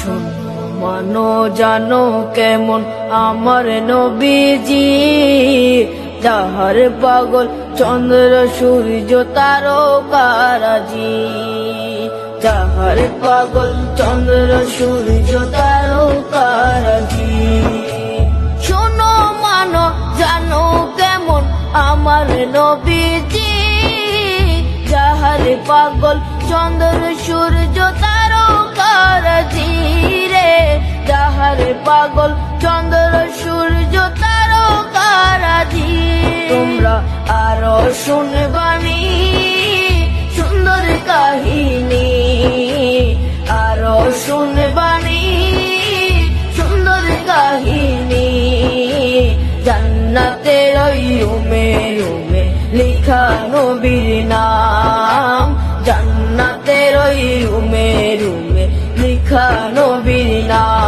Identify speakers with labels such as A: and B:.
A: শোনো মানো জানো কেমন আমার নবীজি, যাহার পাগল চন্দ্র সূর্য তারকারাজি, যাহার পাগল চন্দ্র সূর্য তারকারাজি। শোনো মানো জানো কেমন আমার নবীজি, যাহার পাগল চন্দ্র সূর্য তারকারাজি রে, যাহার পাগল চন্দ্র সূর্য তারকারাজি। তোমরা আরো শুনবানি সুন্দর কাহিনী, আরো শুনবানি সুন্দর কাহিনী। জান্নাতের ওই রুমে রুমে লিখা নবীর নাম, জান্নাতের ওই রুমে রুমে লিখা নবীর নাম।